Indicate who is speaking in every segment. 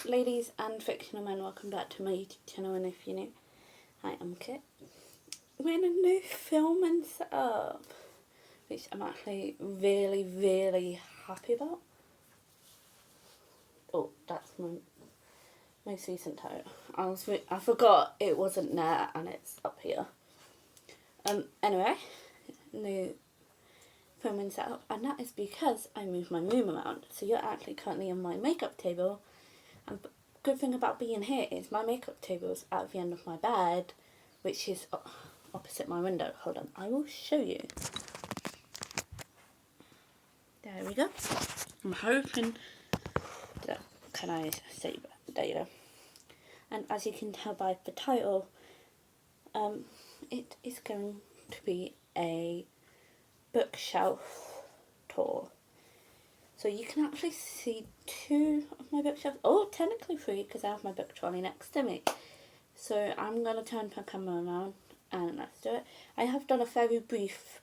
Speaker 1: Ladies and fictional men, welcome back to my YouTube channel, and if you're new, hi, I'm Kit. We're in a new filming setup, which I'm actually really happy about. Oh, that's my most recent title. I forgot it wasn't there and it's up here. Anyway, new filming setup, and that is because I moved my room around. So you're actually currently on my makeup table. And the good thing about being here is my makeup table is at the end of my bed, which is opposite my window. Hold on, I will show you. There we go. I'm hoping that, can I say, there you go. And as you can tell by the title, it is going to be a bookshelf tour. So you can actually see two of my bookshelves. Oh, technically three, because I have my book trolley next to me. So I'm going to turn my camera around and let's do it. I have done a very brief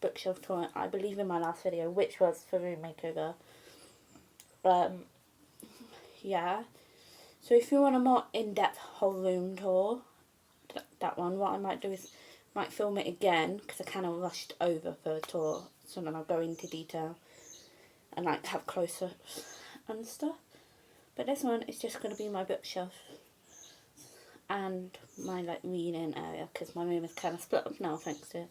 Speaker 1: bookshelf tour, I believe, in my last video, which was for room makeover. Yeah. So if you want a more in-depth whole room tour, that one, what I might do is might film it again, because I kind of rushed over for a tour. So then I'll go into detail and like have close-ups and stuff. But this one is just going to be my bookshelf and my like reading area, because my room is kind of split up now thanks to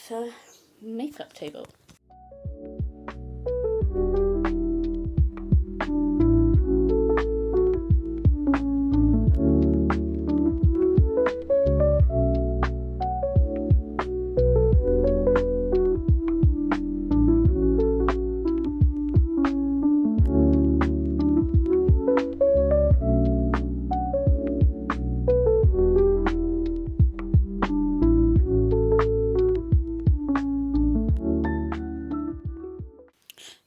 Speaker 1: the makeup table.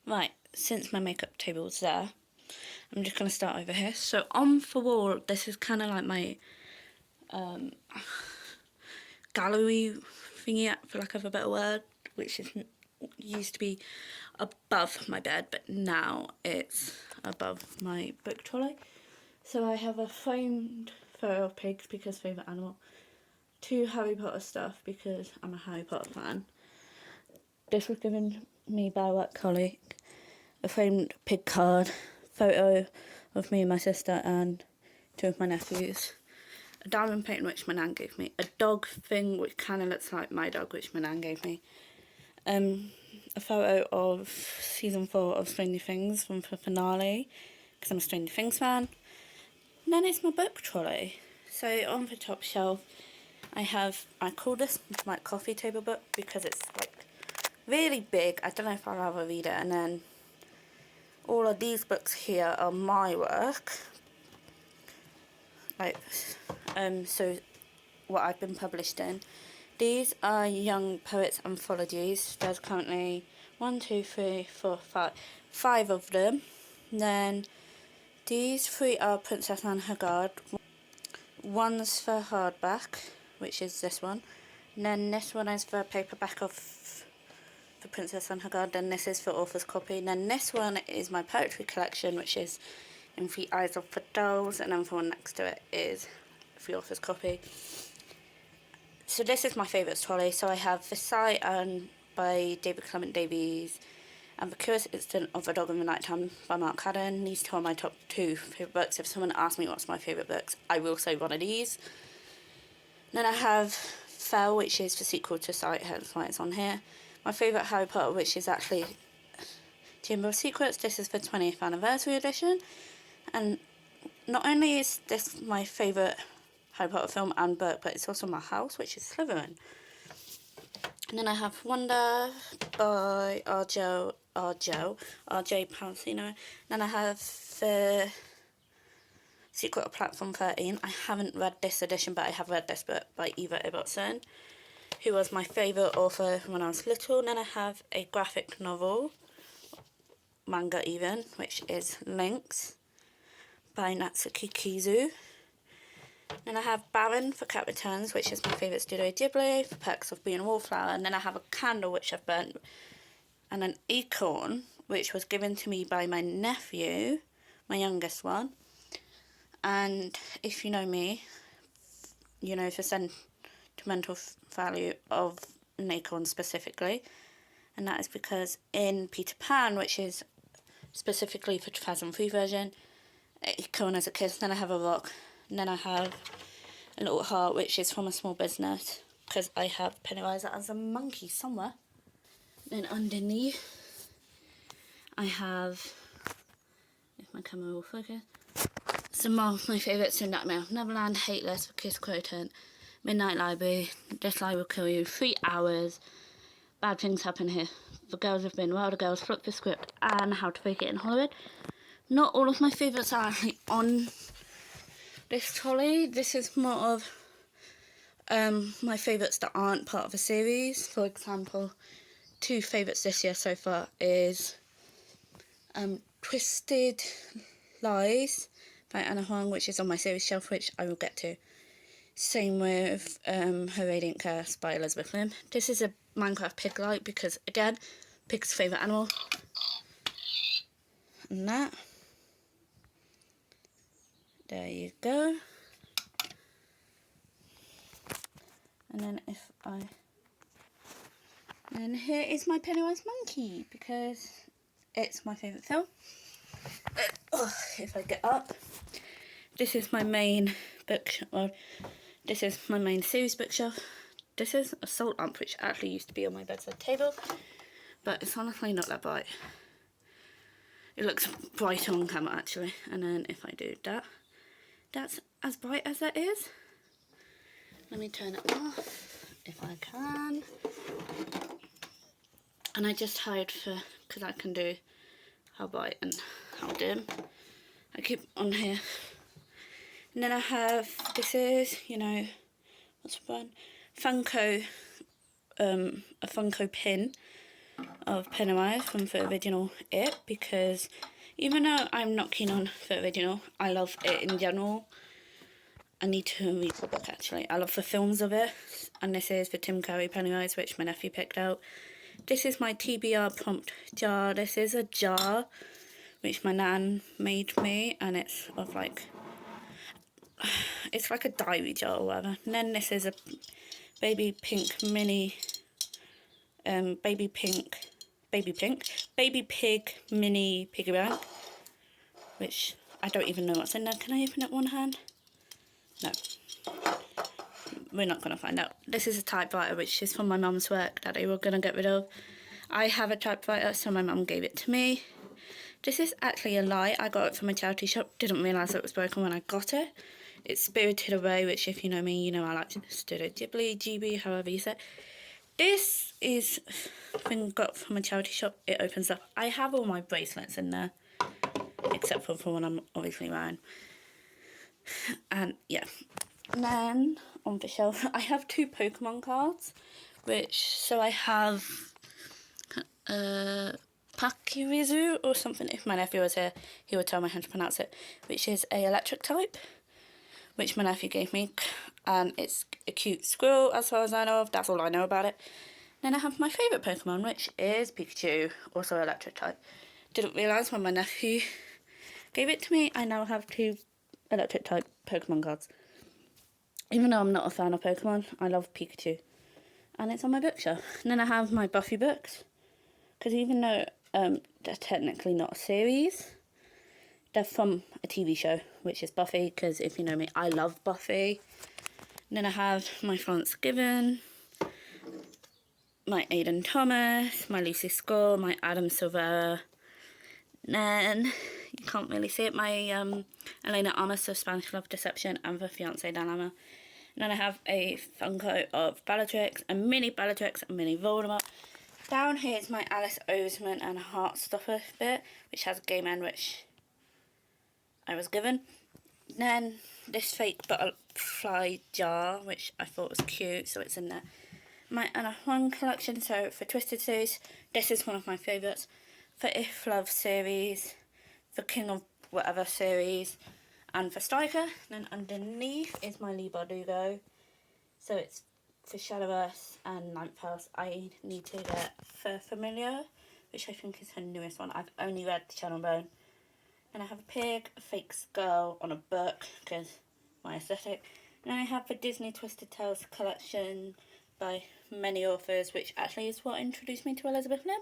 Speaker 1: Right, since my makeup table's there, I'm just going to start over here. So on the wall, this is kind of like my gallery thingy, for lack of a better word, which used to be above my bed, but now it's above my book trolley. So I have a framed photo of pigs because favourite animal, 2 Harry Potter stuff because I'm a Harry Potter fan. This was given me by a work colleague. A framed pig card, photo of me and my sister and 2 of my nephews. A diamond painting which my nan gave me. A dog thing which kind of looks like my dog, which my nan gave me. A photo of season 4 of Stranger Things from the finale, because I'm a Stranger Things fan. And then it's my book trolley. So on the top shelf, I call this my coffee table book because it's like really big. I don't know if I'll ever read it. And then all of these books here are my work. Like, so what I've been published in. These are young poets anthologies. There's currently 1, 2, 3, 4, 5 of them. And then these 3 are Princess and Her Guard. One's for hardback, which is this one. And then this one is for paperback of The Princess and Her Guard. Then this is for author's copy. And then this one is my poetry collection, which is In the Eyes of the Dolls. And then the one next to it is the author's copy. So this is my favourite trolley. So I have The Sight by David Clement Davies and The Curious Incident of a Dog in the Nighttime by Mark Haddon. These 2 are my top 2 favourite books. If someone asks me what's my favourite books, I will say one of these. Then I have Fell, which is the sequel to Sight, hence why it's on here. My favourite Harry Potter, which is actually Chamber of Secrets. This is the 20th anniversary edition. And not only is this my favourite Harry Potter film and book, but it's also my house, which is Slytherin. And then I have Wonder by R.J. Palacino. Then I have The Secret of Platform 13. I haven't read this edition, but I have read this book by Eva Ibbotson, who was my favourite author when I was little. And then I have a graphic novel, manga even, which is Lynx by Natsuki Kizu. Then I have Baron for Cat Returns, which is my favourite Studio Ghibli, for Perks of Being a Wallflower. And then I have a candle, which I've burnt, and an acorn, which was given to me by my nephew my youngest one. And if you know me, you know the sentimental value of an acorn specifically. And that is because in Peter Pan, which is specifically for 2003 version, acorn as a kiss, then I have a rock, and then I have a little heart, which is from a small business, because I have Pennywise as a monkey somewhere. Then underneath, I have, if my camera will focus, some more of my favourites in Nightmare of Neverland, Hateless, Kiss Quotient, Midnight Library, This Lie Will Kill You, 3 Hours, Bad Things Happen Here, The Girls Have Been Well, The Girls, Flip the Script, and How to Fake It in Hollywood. Not all of my favourites are actually on this trolley. This is more of my favourites that aren't part of a series. For example, 2 favourites this year so far is Twisted Lies by Anna Huang, which is on my series shelf, which I will get to. Same with Her Radiant Curse by Elizabeth Lim. This is a Minecraft pig light because, again, pig's favourite animal. And that. There you go. And then and here is my Pennywise monkey because it's my favourite film. If I get up, this is my main bookshelf. This is my main series bookshelf. This is a salt lamp which actually used to be on my bedside table, but it's honestly not that bright. It looks brighter on camera actually, and then if I do that, that's as bright as that is. Let me turn it off if I can. And I just hide because I can do how bright and how dim. I keep on here. And then I have, this is, you know, what's the brand? Funko, a Funko pin of Pennywise from the original It, because even though I'm not keen on the original, I love it in general. I need to read the book actually. I love the films of it, and this is the Tim Curry Pennywise, which my nephew picked out. This is my TBR prompt jar. This is a jar which my nan made me, and it's of like, it's like a diary jar or whatever. And then this is a baby pig mini piggy bank, which I don't even know what's in there. Can I open it one hand? No. We're not going to find out. This is a typewriter which is from my mum's work that they were going to get rid of. I have a typewriter, so my mum gave it to me. This is actually a lie. I got it from a charity shop. Didn't realise it was broken when I got it. It's Spirited Away, which if you know me, you know I like Studio Ghibli, however you say it. This is thing got from a charity shop. It opens up. I have all my bracelets in there, except for the one I'm obviously wearing. And yeah. And then on the shelf, I have 2 Pokemon cards, so I have Pakirizu or something. If my nephew was here, he would tell me how to pronounce it, which is a electric type, which my nephew gave me, and it's a cute squirrel as far as I know of. That's all I know about it. Then I have my favourite Pokemon, which is Pikachu, also electric type. Didn't realise when my nephew gave it to me, I now have 2 electric type Pokemon cards. Even though I'm not a fan of Pokemon, I love Pikachu. And it's on my bookshelf. And then I have my Buffy books, because even though they're technically not a series, they're from a TV show, which is Buffy, because if you know me, I love Buffy. And then I have my Florence Given, my Aidan Thomas, my Lucy Score, my Adam Silvera. And then, you can't really see it, my Elena Armas of Spanish Love Deception and the Fiancé Dilemma. And then I have a Funko of Bellatrix, a mini Bellatrix, a mini Voldemort. Down here is my Alice Oseman and Heartstopper bit, which has a game end, which I was given. Then this fake butterfly jar, which I thought was cute, so it's in there. My Anna Huang collection, so for Twisted series, this is one of my favourites. For If Love series, for King of Whatever series, and for Striker. Then underneath is my Lee Bardugo, so it's for Shadowverse and Ninth House. I need to get for Familiar, which I think is her newest one. I've only read the Shadow and Bone. And I have a pig, a fake skull on a book, because my aesthetic. And I have the Disney Twisted Tales collection by many authors, which actually is what introduced me to Elizabeth Lim.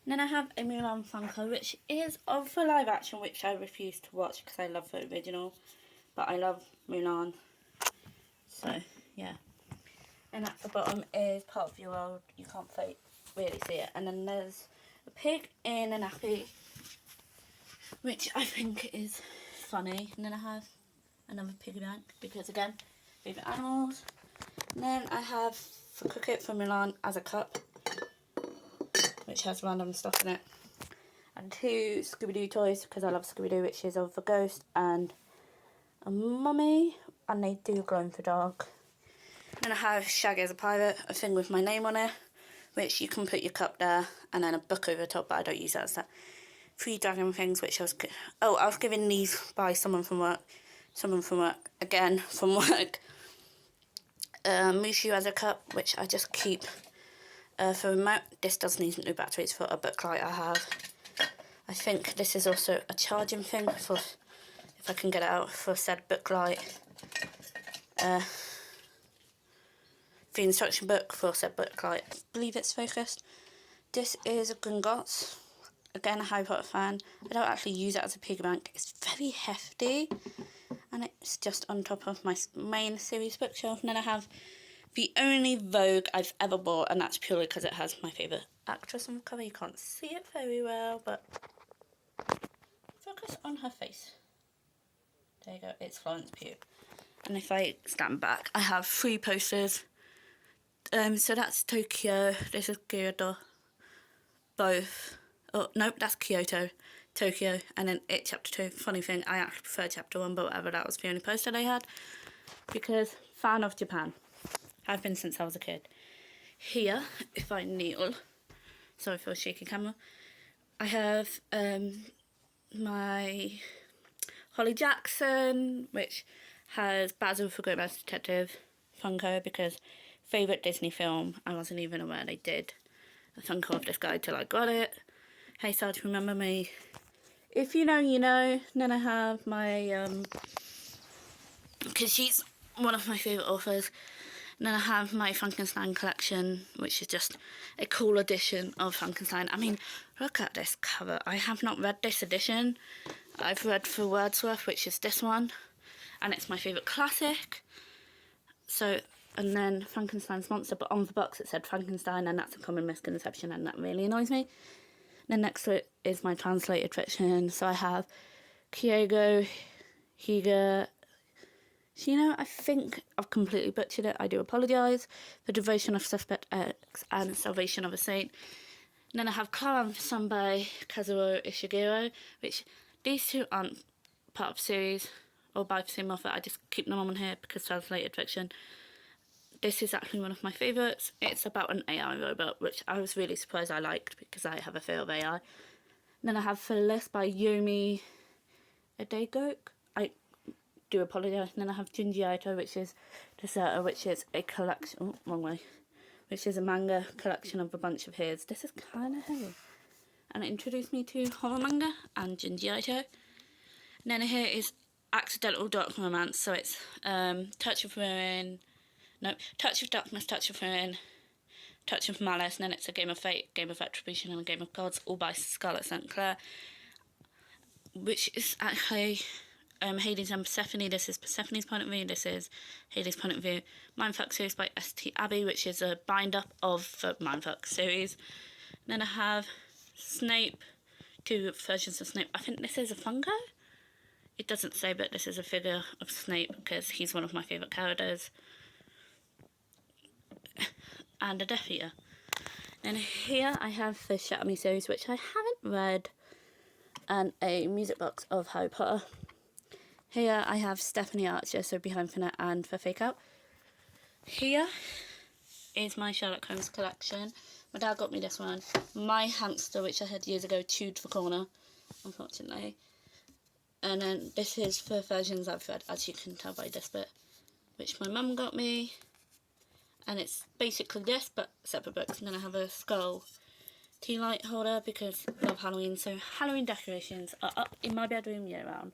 Speaker 1: And then I have a Mulan Funko, which is of the live action, which I refuse to watch because I love the original. But I love Mulan. So, yeah. And at the bottom is part of your world. You can't really see it. And then there's a pig in a nappy, which I think is funny. And then I have another piggy bank because, again, favourite animals. And then I have the cricket from Milan as a cup, which has random stuff in it. And 2 Scooby-Doo toys because I love Scooby-Doo, which is of a ghost and a mummy. And they do glow in the dark. Then I have Shaggy as a pirate, a thing with my name on it, which you can put your cup there, and then a book over the top, but I don't use that as that. 3 dragon things, which I was given these by someone from work, again from work. Mushu as a cup, which I just keep for remote. This does need new batteries for a book light I have. I think this is also a charging thing, for if I can get it out, for said book light. The instruction book for said book light. I believe it's focused. This is a Gringotts. Again, a Harry Potter fan. I don't actually use it as a piggy bank. It's very hefty. And it's just on top of my main series bookshelf. And then I have the only Vogue I've ever bought. And that's purely because it has my favourite actress on the cover. You can't see it very well, but focus on her face. There you go. It's Florence Pugh. And if I stand back, I have 3 posters. So that's Tokyo, this is Kyoto, both, oh nope, that's Kyoto, Tokyo, and then It Chapter 2. Funny thing, I actually prefer Chapter 1, but whatever, that was the only poster they had, because fan of Japan, I've been since I was a kid. Here, if I kneel, sorry for a shaky camera, I have my Holly Jackson, which has Basil for Great Mouse Detective Funko, because favourite Disney film, I wasn't even aware they did a Funko of this guy till I got it. Hey, start to remember me. If you know, you know. Then I have my, because she's one of my favourite authors. And then I have my Frankenstein collection, which is just a cool edition of Frankenstein. I mean, look at this cover. I have not read this edition. I've read for Wordsworth, which is this one. And it's my favourite classic. So, and then Frankenstein's Monster, but on the box it said Frankenstein, and that's a common misconception, and that really annoys me. Then next to it is my translated fiction. So I have Kyogo, Higa, Shino. I think I've completely butchered it. I do apologise. The Devotion of Suspect X and Salvation of a Saint. And then I have Clara sung by Kazuo Ishiguro, which these 2 aren't part of the series or by the same author. I just keep them on here because translated fiction. This is actually one of my favourites. It's about an AI robot, which I was really surprised I liked because I have a fear of AI. And then I have Phyllis by Yomi Adegok. I do apologise. And then I have Junji Ito, which is Deserter, which is a collection... Oh, wrong way. Which is a manga collection of a bunch of his. This is kind of heavy. And it introduced me to horror manga and Junji Ito. And then here is Accidental Dark Romance. So it's Touch of Ruin... No, Touch of Darkness, Touch of Ruin, Touch of Malice, and then it's a Game of Fate, Game of Retribution, and a Game of Gods, all by Scarlett St. Clair, which is actually Hades and Persephone. This is Persephone's point of view, this is Hades' point of view. Mindfuck series by S.T. Abbey, which is a bind-up of the Mindfuck series. And then I have Snape, 2 versions of Snape. I think this is a Funko? It doesn't say, but this is a figure of Snape, because he's one of my favourite characters. And a Death Eater. And here I have the Shatter Me series, which I haven't read, and a music box of Harry Potter. Here I have Stephanie Archer, so Behind Finette and For Fake Out. Here is my Sherlock Holmes collection. My dad got me this one. My hamster, which I had years ago, chewed the corner, unfortunately. And then this is the versions I've read, as you can tell by this bit, which my mum got me. And it's basically this, but separate books. And then I have a skull tea light holder because I love Halloween. So Halloween decorations are up in my bedroom year round.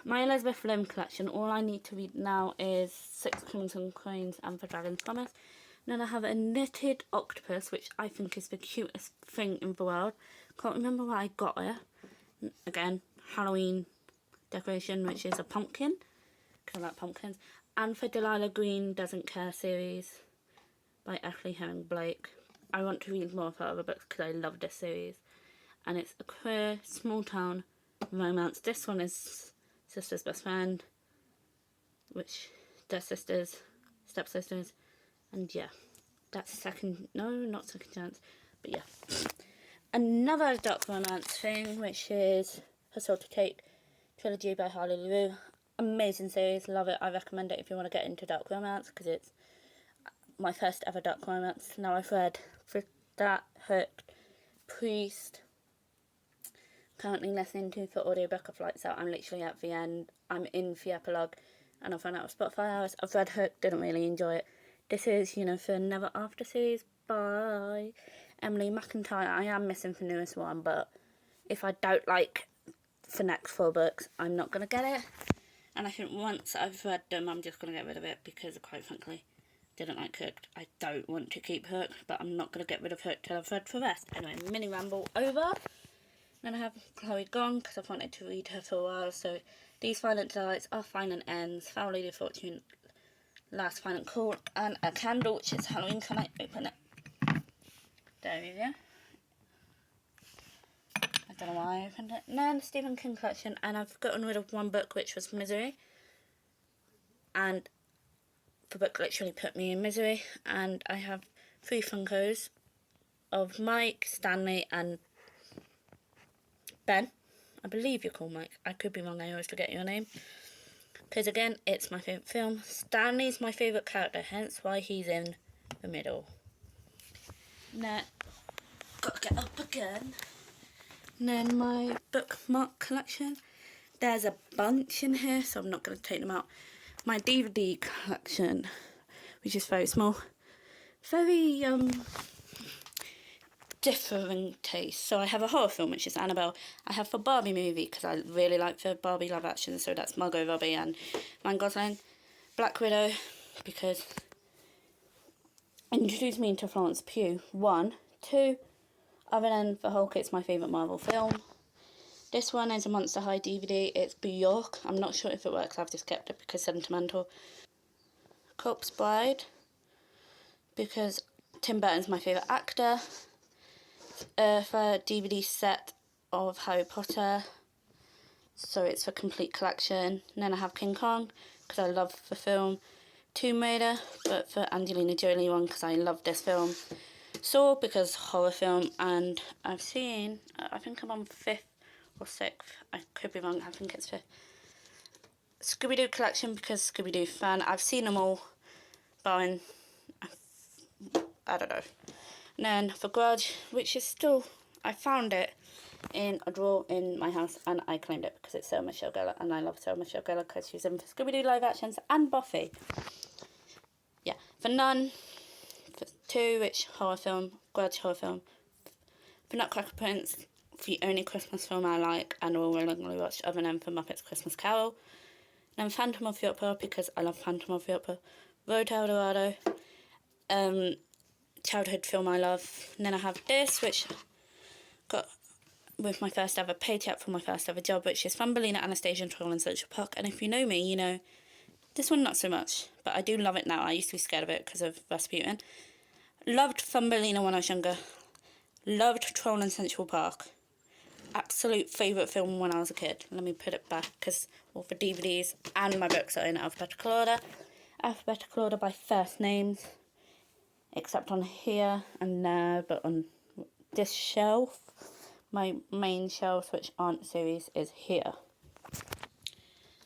Speaker 1: My Elizabeth Lim collection, all I need to read now is 6 Crimson Coins and For Dragon's Promise. And then I have a knitted octopus, which I think is the cutest thing in the world. Can't remember where I got it. Again, Halloween decoration, which is a pumpkin, because I like pumpkins. And for Delilah Green Doesn't Care series by Ashley Herring Blake. I want to read more of her other books because I love this series. And it's a queer, small town romance. This one is Sister's Best Friend, which they're sisters, stepsisters, and yeah, that's not second chance, but yeah. Another dark romance thing, which is Her Soul to Take trilogy by Harley LaRue. Amazing series, love it. I recommend it if you want to get into dark romance because it's my first ever dark romance. Now I've read For That Hurt, Priest. Currently listening to for audiobook of Lights Out. I'm literally at the end. I'm in the epilogue and I've run out of Spotify hours. I've read Hook, didn't really enjoy it. This is, for Never After series by Emily McIntyre. I am missing the newest one, but if I don't like the next 4 books, I'm not going to get it. And I think once I've read them, I'm just going to get rid of it because, quite frankly, didn't like Hook. I don't want to keep Hook, but I'm not going to get rid of Hook till I've read the rest. Anyway, mini ramble over. Then I have Chloe Gone because I've wanted to read her for a while. So These Violent Delights, Our Final Ends, Foul Lady of Fortune, Last Final Call, and a candle, which is Halloween. Can I open it? There we go. I don't know why I opened it. And then the Stephen King collection, and I've gotten rid of one book, which was Misery. And the book literally put me in misery. And I have 3 Funkos of Mike, Stanley, and Ben. I believe you're called Mike. I could be wrong, I always forget your name. Because again, it's my favourite film. Stanley's my favourite character, hence why he's in the middle. Now, gotta get up again. And then my bookmark collection. There's a bunch in here, so I'm not going to take them out. My DVD collection, which is very small. Very, differing taste. So I have a horror film, which is Annabelle. I have the Barbie movie because I really like the Barbie live action, so that's Margot Robbie and Ryan Gosling. Black Widow because introduced me into Florence Pugh. 1, 2. Other than the Hulk, it's my favourite Marvel film. This one is a Monster High DVD. It's Bjork. I'm not sure if it works. I've just kept it because sentimental. Corpse Bride because Tim Burton's my favourite actor. For DVD set of Harry Potter, so it's a complete collection. And then I have King Kong because I love the film. Tomb Raider, but for Angelina Jolie one because I love this film. Saw because horror film, and I've seen, I think I'm on 5th or 6th, I could be wrong, I think it's 5th. Scooby-Doo collection because Scooby-Doo fan. I've seen them all, barring, I don't know. And then The Grudge, which is still, I found it in a drawer in my house and I claimed it because it's Sarah Michelle Gellar, and I love Sarah Michelle Gellar because she's in Scooby-Doo live actions and Buffy. Yeah, The Nun, for 2, which horror film, Grudge horror film. For Nutcracker Prince, the only Christmas film I like and will willingly watch other than For Muppets Christmas Carol. And then Phantom of the Opera because I love Phantom of the Opera. Road to El Dorado, childhood film I love. And then I have this, which got with my first ever paycheck for my first ever job, which is Thumbelina, Anastasia and Troll in Central Park. And if you know me, you know this one not so much, but I do love it now. I used to be scared of it because of Rasputin. Loved Thumbelina when I was younger. Loved Troll in Central Park. Absolute favourite film when I was a kid. Let me put it back because all the DVDs and my books are in alphabetical order. Alphabetical order by first names, except on here and there, but on this shelf, my main shelf, which aren't series, is here.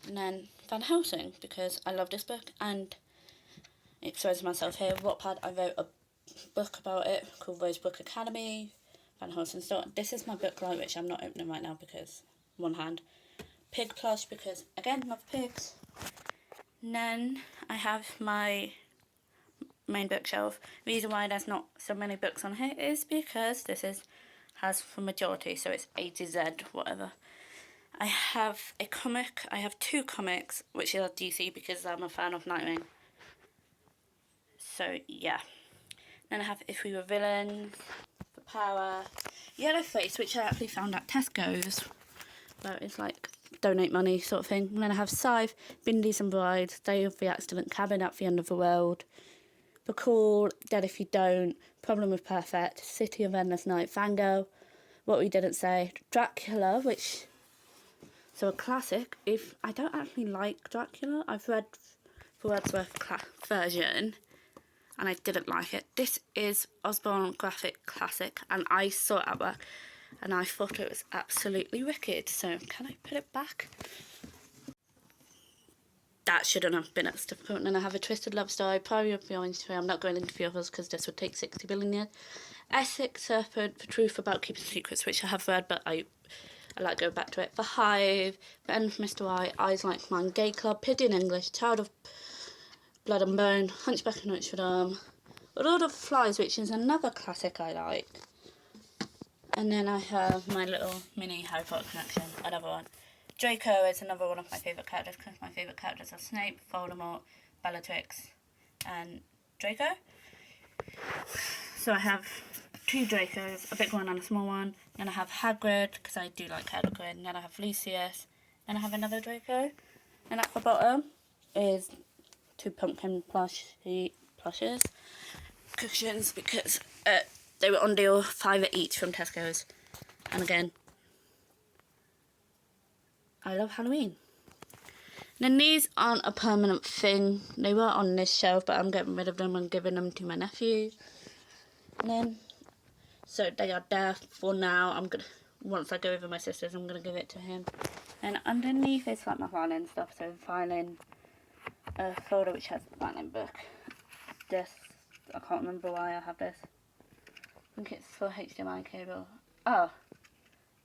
Speaker 1: And then Van Helsing, because I love this book, and it exposed myself here. Wattpad, I wrote a book about it called Rose Book Academy. Van Helsing store. This is my book light, which I'm not opening right now because one hand. Pig plush, because again, love pigs. And then I have my main bookshelf. The reason why there's not so many books on here is because has the majority, so it's A to Z, whatever. I have a comic. I have 2 comics, which are DC because I'm a fan of Nightwing. So, yeah. Then I have If We Were Villains, The Power, Yellowface, which I actually found at Tesco's, where it's like donate money sort of thing. And then I have Scythe, Bindis and Brides, Day of the Accident, Cabin at the End of the World, The Call, Dead If You Don't, Problem with Perfect, City of Endless Night, Fangirl, What We Didn't Say, Dracula, which... So a classic. If I don't actually like Dracula, I've read the Wordsworth version, and I didn't like it. This is Osborne graphic classic, and I saw it at work, and I thought it was absolutely wicked. So can I put it back? That shouldn't have been as difficult. And then I have A Twisted Love Story, Priory of the Orange Tree. I'm not going into the others because this would take 60 billion years. Essex Serpent, The Truth About Keeping Secrets, which I have read, but I like go back to it. The Hive, The End of Mr. White, Eyes Like Mine, Gay Club, Pigeon English, Child of Blood and Bone, Hunchback of Notre Dame, Lord of the Flies, which is another classic I like. And then I have my little mini Harry Potter collection, another one. Draco is another one of my favourite characters because my favourite characters are Snape, Voldemort, Bellatrix, and Draco. So I have 2 Dracos, a big one and a small one. Then I have Hagrid, because I do like Hagrid. And then I have Lucius. Then I have another Draco. And at the bottom is 2 pumpkin plushes. Cushions, because they were on deal, 5 each from Tesco's. And again, I love Halloween. And then these aren't a permanent thing. They were on this shelf, but I'm getting rid of them and giving them to my nephew. And then, so they are there for now. Once I go over my sister's, I'm going to give it to him. And underneath is like my violin stuff. So violin folder which has a violin book. This, I can't remember why I have this. I think it's for HDMI cable. Oh,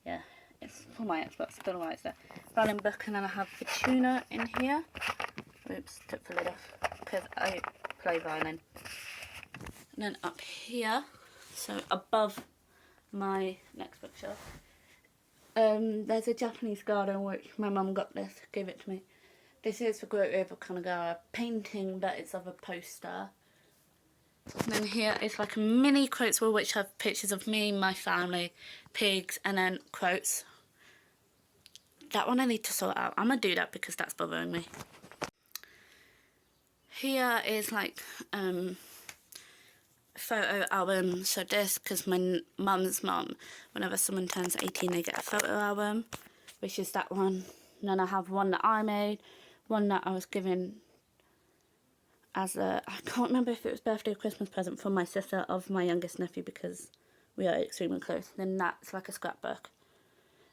Speaker 1: yeah, it's for my Xbox. I don't know why it's there. Violin book, and then I have the tuner in here. Oops, took the lid off because I play violin. And then up here, so above my next bookshelf, there's a Japanese garden which my mum got this, gave it to me. This is the Great River Kanagawa painting that is of a poster. And then here is like a mini quotes wall which have pictures of me, my family, pigs, and then quotes. That one I need to sort out. I'm going to do that because that's bothering me. Here is like photo album. So this, because my mum's mum, whenever someone turns 18 they get a photo album, which is that one. And then I have one that I made, one that I was given as a, I can't remember if it was birthday or Christmas present from my sister of my youngest nephew because we are extremely close. Then that's like a scrapbook.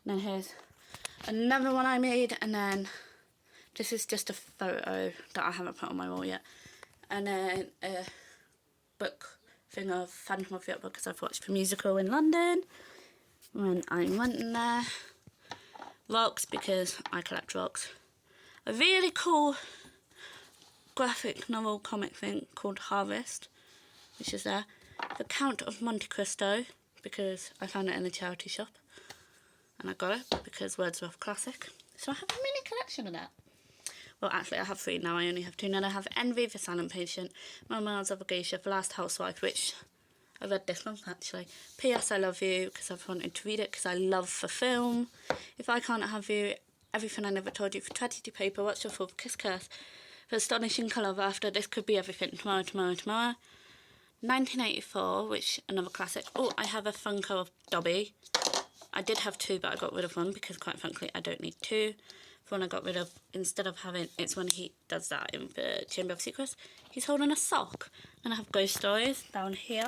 Speaker 1: And then here's another one I made, and then this is just a photo that I haven't put on my wall yet. And then a book thing of Phantom of the Opera because I've watched the musical in London when I went there. Rocks because I collect rocks. A really cool graphic novel comic thing called Harvest, which is there. The Count of Monte Cristo because I found it in a charity shop and I got it because Wordsworth classic. So I have a mini collection of that. Well, actually I have 3 now, I only have 2. And then I have Envy, The Silent Patient, Memoirs of a Geisha, The Last Housewife, which I read this month actually. P.S. I Love You because I've wanted to read it because I love the film. If I Can't Have You, Everything I Never Told You, For Tragedy Paper, What's Your Fault, Kiss Curse, The Astonishing Colour of After, This Could Be Everything, Tomorrow, Tomorrow, Tomorrow. 1984, which another classic. Oh, I have a Funko of Dobby. I did have 2, but I got rid of one because, quite frankly, I don't need 2. The one I got rid of, instead of having, it's when he does that in the Chamber of Secrets, he's holding a sock. And I have Ghost Stories down here.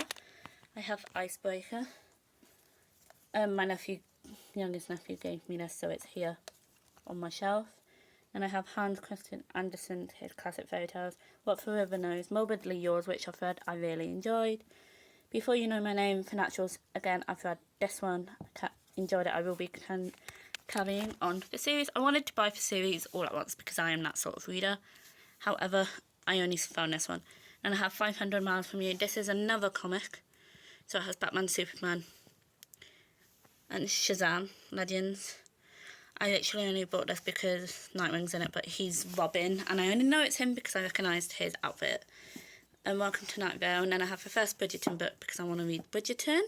Speaker 1: I have Icebreaker. My youngest nephew gave me this, so it's here on my shelf. And I have Hans Christian Andersen's his classic fairy tales. What the River Knows, Morbidly Yours, which I've read, I really enjoyed. Before You Know My Name, for Naturals, again, I've read this one, enjoyed it. I will be carrying on the series. I wanted to buy the series all at once because I am that sort of reader. However, I only found this one. And I have 500 Miles From You. This is another comic. So it has Batman, Superman, and Shazam, Legends. I literally only bought this because Nightwing's in it, but he's Robin. And I only know it's him because I recognised his outfit. And Welcome to Night Vale. And then I have the first Bridgerton book because I want to read Bridgerton.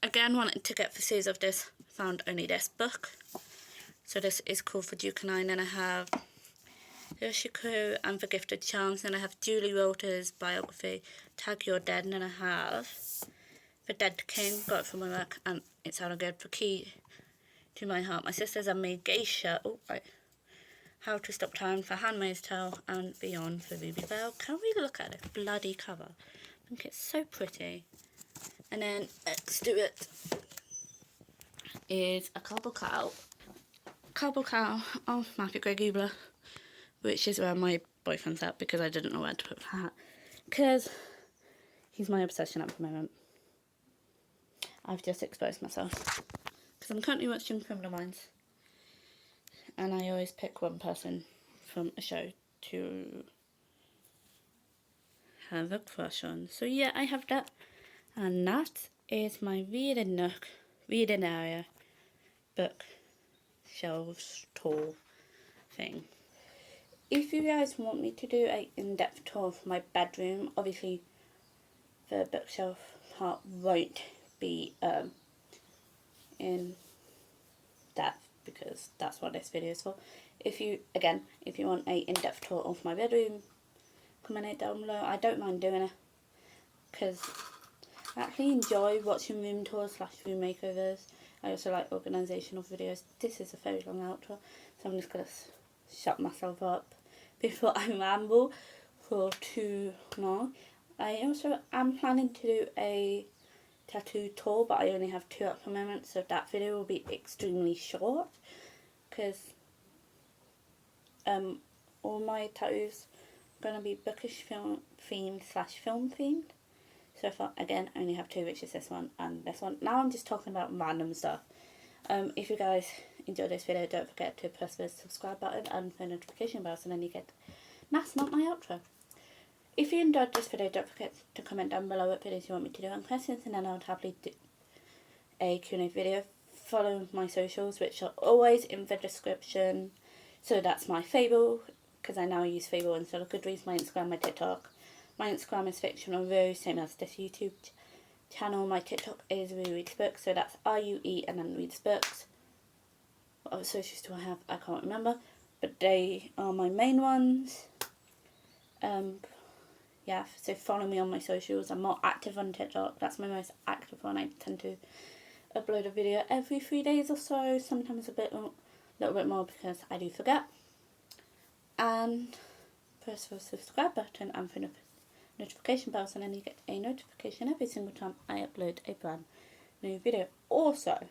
Speaker 1: Again, wanted to get the series of this, found only this book. So this is called For Duke and I. And then I have Yoshiko and The Gifted Charms. Then I have Julie Walters' biography, Tag You're Dead. And then I have The Dead King, got it from my work, and it sounded good. For Key to My Heart, My Sisters and Me, Geisha, How to Stop Time, For Handmaid's Tale, and Beyond for Ruby Bell. Can we look at this bloody cover? I think it's so pretty. And then next to it is a Cardboard Cow. Cardboard Cow of Matthew Gray Gubler, which is where my boyfriend's at because I didn't know where to put that. Because he's my obsession at the moment. I've just exposed myself. Because I'm currently watching Criminal Minds. And I always pick one person from a show to have a crush on. So yeah, I have that. And that is my reading nook, reading area, book, shelves, tour thing. If you guys want me to do an in-depth tour of my bedroom, obviously the bookshelf part won't be in depth because that's what this video is for. If you want a in-depth tour of my bedroom, comment it down below. I don't mind doing it because I actually enjoy watching room tours / room makeovers. I also like organisational videos. This is a very long outro, so I'm just going to shut myself up before I ramble for too long. I also am planning to do a tattoo tour, but I only have 2 at the moment, so that video will be extremely short because all my tattoos are going to be bookish film themed / film themed. So far, again, I only have 2, which is this one and this one. Now I'm just talking about random stuff. If you guys enjoyed this video, don't forget to press the subscribe button and the notification bell so then you get... That's not my outro. If you enjoyed this video, don't forget to comment down below what videos you want me to do and questions, and then I'll happily do a Q&A video. Follow my socials, which are always in the description. So that's my Fable, because I now use Fable instead of Goodreads, my Instagram, my TikTok. My Instagram is Fictional Rue, same as this YouTube channel. My TikTok is Rue Reads Books, so that's RUE and then Reads Books. What other socials do I have? I can't remember, but they are my main ones. Yeah, so follow me on my socials. I'm more active on TikTok. That's my most active one. I tend to upload a video every 3 days or so, sometimes a little bit more because I do forget. And press the subscribe button and the notification bell so then you get a notification every single time I upload a brand new video. Also,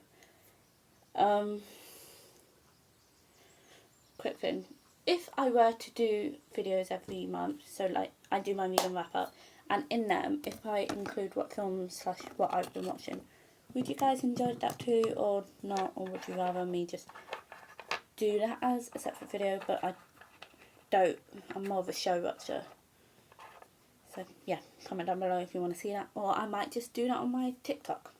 Speaker 1: quick thing, if I were to do videos every month, so like I do my read and wrap up, and in them if I include what films / what I've been watching, would you guys enjoy that too or not, or would you rather me just do that as a separate video? But I don't, I'm more of a show watcher. So yeah, comment down below if you want to see that, or I might just do that on my TikTok.